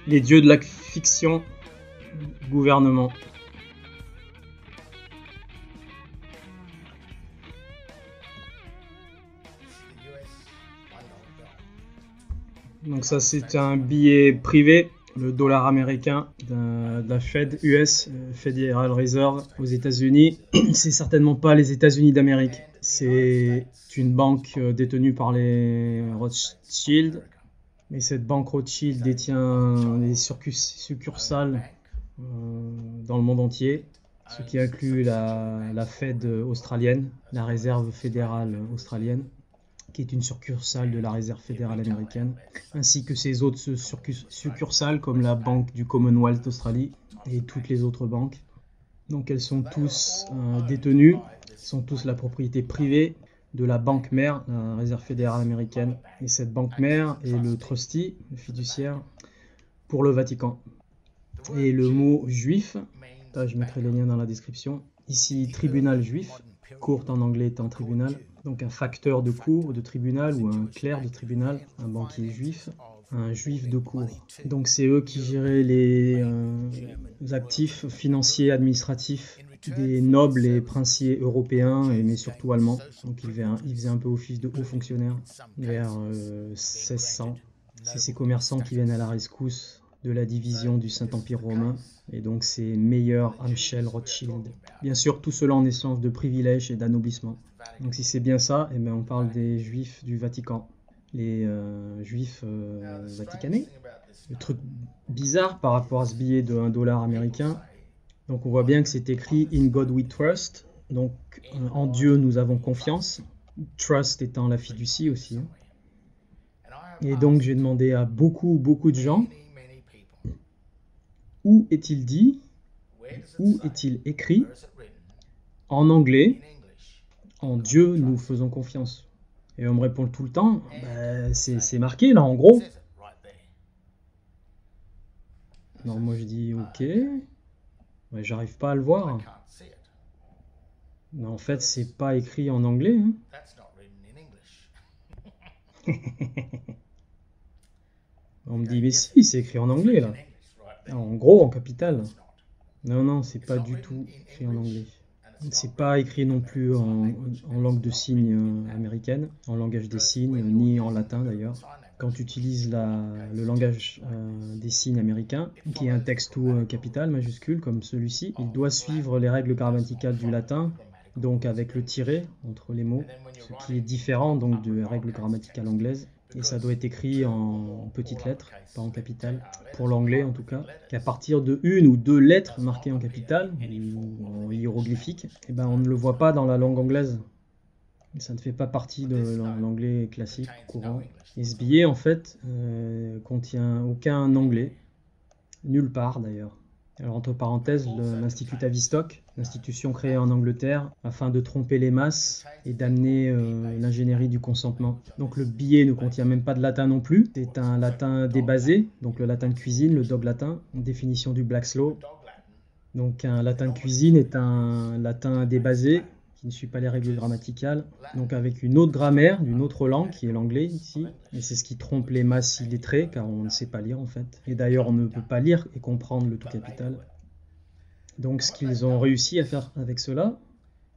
Les dieux de la fiction, gouvernement. Donc ça c'est un billet privé, le dollar américain de la Fed US, Federal Reserve aux États-Unis. C'est certainement pas les États-Unis d'Amérique. C'est une banque détenue par les Rothschild. Et cette banque Rothschild détient des succursales dans le monde entier, ce qui inclut la Fed australienne, la Réserve fédérale australienne, qui est une succursale de la Réserve fédérale américaine, ainsi que ses autres succursales comme la Banque du Commonwealth d'Australie et toutes les autres banques. Donc elles sont tous détenues, sont tous la propriété privée de la banque mère, la Réserve fédérale américaine. Et cette banque mère est le trustee, le fiduciaire, pour le Vatican. Et le mot juif, là je mettrai les liens dans la description. Ici, tribunal juif, court en anglais étant tribunal. Donc un facteur de cour de tribunal ou un clerc de tribunal, un banquier juif, un juif de cour. Donc c'est eux qui géraient les actifs financiers administratifs des nobles et princiers européens, mais surtout allemands. Donc ils faisaient un peu office de hauts fonctionnaires vers 1600. C'est ces commerçants qui viennent à la rescousse de la division du Saint-Empire romain, et donc c'est Meyer Amschel Rothschild. Bien sûr, tout cela en essence de privilèges et d'anoblissement. Donc si c'est bien ça, eh bien, on parle des juifs du Vatican, les juifs vaticanais. Le truc bizarre par rapport à ce billet de $1 américain, donc on voit bien que c'est écrit « In God we trust », donc en Dieu nous avons confiance, trust étant la fiducie aussi. Et donc j'ai demandé à beaucoup de gens, où est-il dit, où est-il écrit, en anglais, en Dieu nous faisons confiance. Et on me répond tout le temps, bah, c'est marqué là en gros. Non, moi je dis ok, ouais, j'arrive pas à le voir. Mais en fait c'est pas écrit en anglais. Hein. On me dit mais si, c'est écrit en anglais là. En gros, en capital. Non, c'est pas du tout écrit en anglais. C'est pas écrit non plus en langue de signes américaine, en langage des signes, ni en latin d'ailleurs. Quand tu utilises le langage des signes américain, qui est un texte tout capital, majuscule, comme celui-ci, il doit suivre les règles grammaticales du latin, donc avec le tiret entre les mots, ce qui est différent donc de la règle grammaticale anglaise. Et ça doit être écrit en petites lettres, pas en capitale, pour l'anglais en tout cas. Qu'à partir de une ou deux lettres marquées en capitale, ou en hiéroglyphique, eh ben on ne le voit pas dans la langue anglaise. Ça ne fait pas partie de l'anglais classique, courant. Et ce billet, en fait, contient aucun anglais, nulle part d'ailleurs. Alors, entre parenthèses, l'Institut Tavistock, l'institution créée en Angleterre afin de tromper les masses et d'amener l'ingénierie du consentement. Donc le billet ne contient même pas de latin non plus. C'est un latin débasé, donc le latin de cuisine, le dog latin, une définition du Black's Law. Donc un latin de cuisine est un latin débasé qui ne suit pas les règles grammaticales, donc avec une autre grammaire d'une autre langue qui est l'anglais ici, et c'est ce qui trompe les masses illettrées car on ne sait pas lire en fait, et d'ailleurs on ne peut pas lire et comprendre le tout capital. Donc ce qu'ils ont réussi à faire avec cela,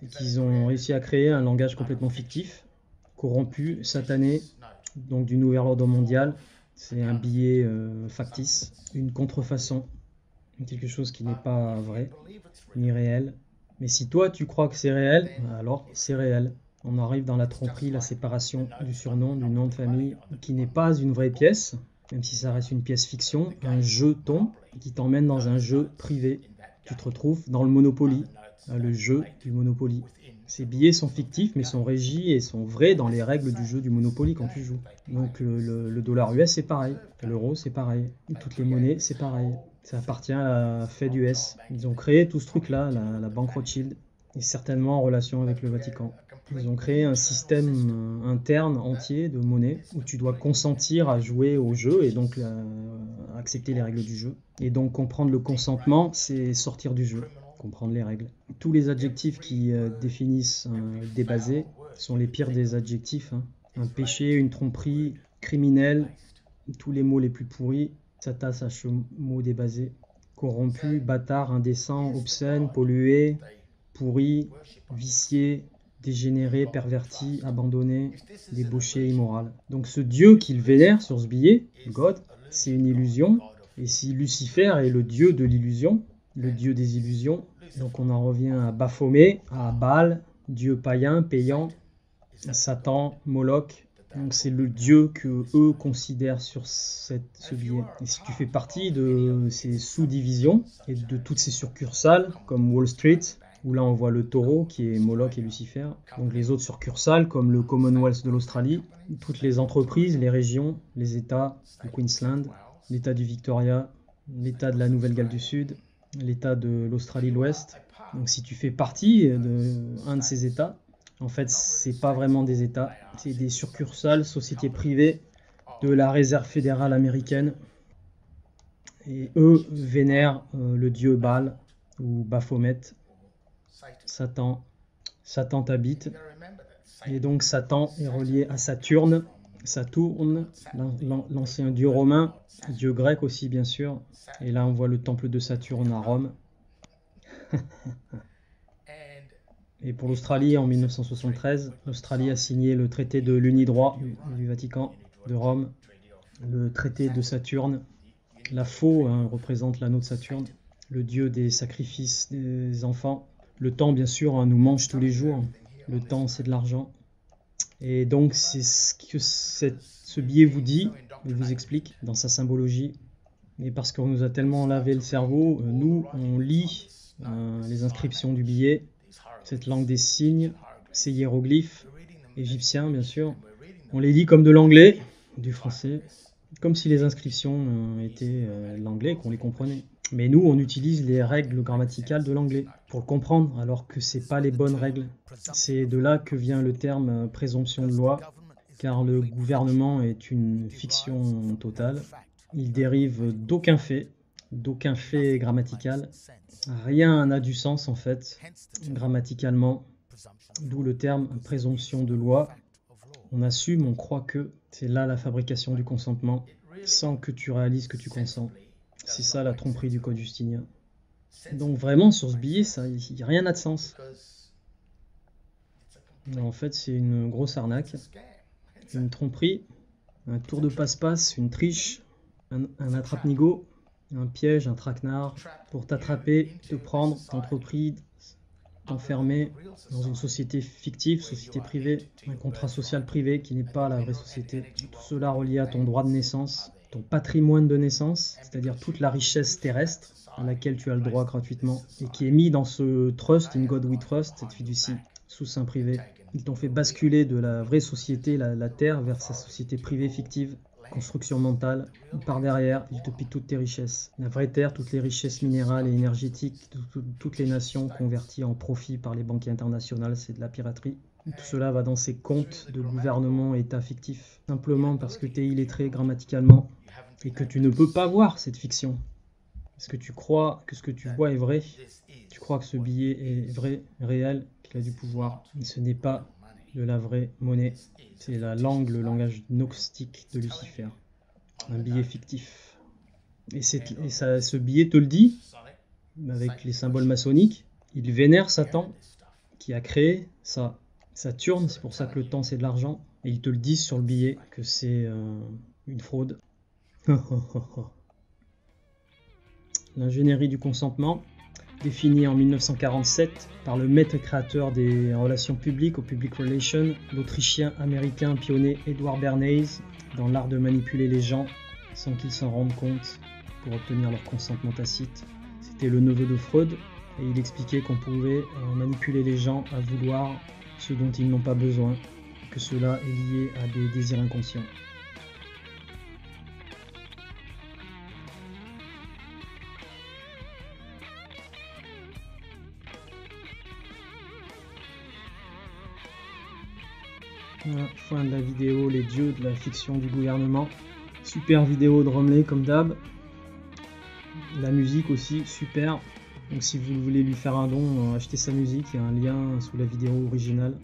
c'est qu'ils ont réussi à créer un langage complètement fictif, corrompu, satané, donc du nouvel ordre mondial. C'est un billet factice, une contrefaçon, quelque chose qui n'est pas vrai ni réel. Mais si toi tu crois que c'est réel, alors c'est réel. On arrive dans la tromperie, la séparation du surnom, du nom de famille, qui n'est pas une vraie pièce, même si ça reste une pièce fiction, un jeton qui t'emmène dans un jeu privé. Tu te retrouves dans le Monopoly, le jeu du Monopoly. Ces billets sont fictifs, mais sont régis et sont vrais dans les règles du jeu du Monopoly quand tu joues. Donc le dollar US c'est pareil, l'euro c'est pareil, toutes les monnaies c'est pareil. Ça appartient à la Fed US. Ils ont créé tout ce truc-là, la banque Rothschild, et certainement en relation avec le Vatican. Ils ont créé un système interne entier de monnaie où tu dois consentir à jouer au jeu et donc accepter les règles du jeu. Et donc comprendre le consentement, c'est sortir du jeu, comprendre les règles. Tous les adjectifs qui définissent débasé sont les pires des adjectifs. Hein. Un péché, une tromperie, criminel, tous les mots les plus pourris. Sata sache mot débasé. Corrompu, bâtard, indécent, obscène, pollué, pourri, vicié, dégénéré, perverti, abandonné, débauché, immoral. Donc ce dieu qu'il vénère sur ce billet, God, c'est une illusion. Et si Lucifer est le dieu de l'illusion, le dieu des illusions, donc on en revient à Baphomet, à Baal, dieu païen, payant, Satan, Moloch. Donc c'est le dieu que eux considèrent sur ce billet. Et si tu fais partie de ces sous-divisions et de toutes ces succursales, comme Wall Street, où là on voit le taureau qui est Moloch et Lucifer, donc les autres succursales comme le Commonwealth de l'Australie, toutes les entreprises, les régions, les États, le Queensland, l'État du Victoria, l'État de la Nouvelle-Galles du Sud, l'État de l'Australie de l'Ouest. Donc si tu fais partie d'un de ces États, en fait, c'est pas vraiment des États, c'est des succursales, sociétés privées de la Réserve fédérale américaine. Et eux vénèrent le dieu Baal ou Baphomet, Satan. Satan t'habite. Et donc Satan est relié à Saturne, l'ancien dieu romain, dieu grec aussi bien sûr. Et là on voit le temple de Saturne à Rome. Et pour l'Australie, en 1973, l'Australie a signé le traité de l'Unidroit du Vatican, de Rome, le traité de Saturne. La faux représente l'anneau de Saturne, le dieu des sacrifices des enfants. Le temps, bien sûr, nous mange tous les jours. Le temps, c'est de l'argent. Et donc, c'est ce que ce billet vous dit, il vous explique dans sa symbologie. Et parce qu'on nous a tellement lavé le cerveau, nous, on lit les inscriptions du billet, cette langue des signes, ces hiéroglyphes égyptiens, bien sûr. On les lit comme de l'anglais, du français, comme si les inscriptions étaient l'anglais, qu'on les comprenait. Mais nous, on utilise les règles grammaticales de l'anglais pour le comprendre, alors que c'est pas les bonnes règles. C'est de là que vient le terme présomption de loi, car le gouvernement est une fiction totale. Il dérive d'aucun fait grammatical. Rien n'a du sens en fait, grammaticalement, d'où le terme présomption de loi. On assume, on croit que c'est là la fabrication du consentement, sans que tu réalises que tu consens. C'est ça la tromperie du code justinien. Donc vraiment sur ce billet, rien n'a de sens. En fait c'est une grosse arnaque, une tromperie, un tour de passe-passe, une triche, un attrape-nigo, un piège, un traquenard pour t'attraper, te prendre, t'entreprise, t'enfermer dans une société fictive, société privée, un contrat social privé qui n'est pas la vraie société. Tout cela relié à ton droit de naissance, ton patrimoine de naissance, c'est-à-dire toute la richesse terrestre à laquelle tu as le droit gratuitement et qui est mis dans ce trust, in God we trust, cette fiducie, sous sein privé. Ils t'ont fait basculer de la vraie société, la terre, vers sa société privée fictive. Construction mentale, par derrière, il te pique toutes tes richesses. La vraie terre, toutes les richesses minérales et énergétiques, toutes les nations converties en profit par les banquiers internationaux, c'est de la piraterie. Tout cela va dans ces comptes de gouvernement et états fictifs, simplement parce que tu es illettré grammaticalement et que tu ne peux pas voir cette fiction. Parce que tu crois que ce que tu vois est vrai, tu crois que ce billet est vrai, réel, qu'il a du pouvoir. Mais ce n'est pas de la vraie monnaie. C'est la langue, le langage gnostique de Lucifer. Un billet fictif. Et ce billet te le dit, avec les symboles maçonniques. Il vénère Satan, qui a créé ça. Saturne, c'est pour ça que le temps c'est de l'argent. Et ils te le disent sur le billet que c'est une fraude. L'ingénierie du consentement, définie en 1947 par le maître et créateur des relations publiques au Public Relations, l'Autrichien-Américain pionnier Edward Bernays, dans l'art de manipuler les gens sans qu'ils s'en rendent compte pour obtenir leur consentement tacite. C'était le neveu de Freud et il expliquait qu'on pouvait manipuler les gens à vouloir ce dont ils n'ont pas besoin, que cela est lié à des désirs inconscients. Voilà, fin de la vidéo, les dieux de la fiction du gouvernement. Super vidéo de Romley comme d'hab. La musique aussi, super. Donc si vous voulez lui faire un don, achetez sa musique, il y a un lien sous la vidéo originale.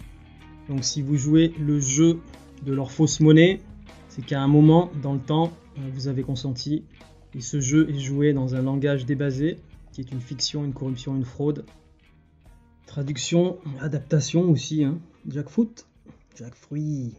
Donc si vous jouez le jeu de leur fausse monnaie, c'est qu'à un moment dans le temps, vous avez consenti Et ce jeu est joué dans un langage débasé, qui est une fiction, une corruption, une fraude. Traduction, adaptation aussi, hein. Jackfruit. Jackfruit.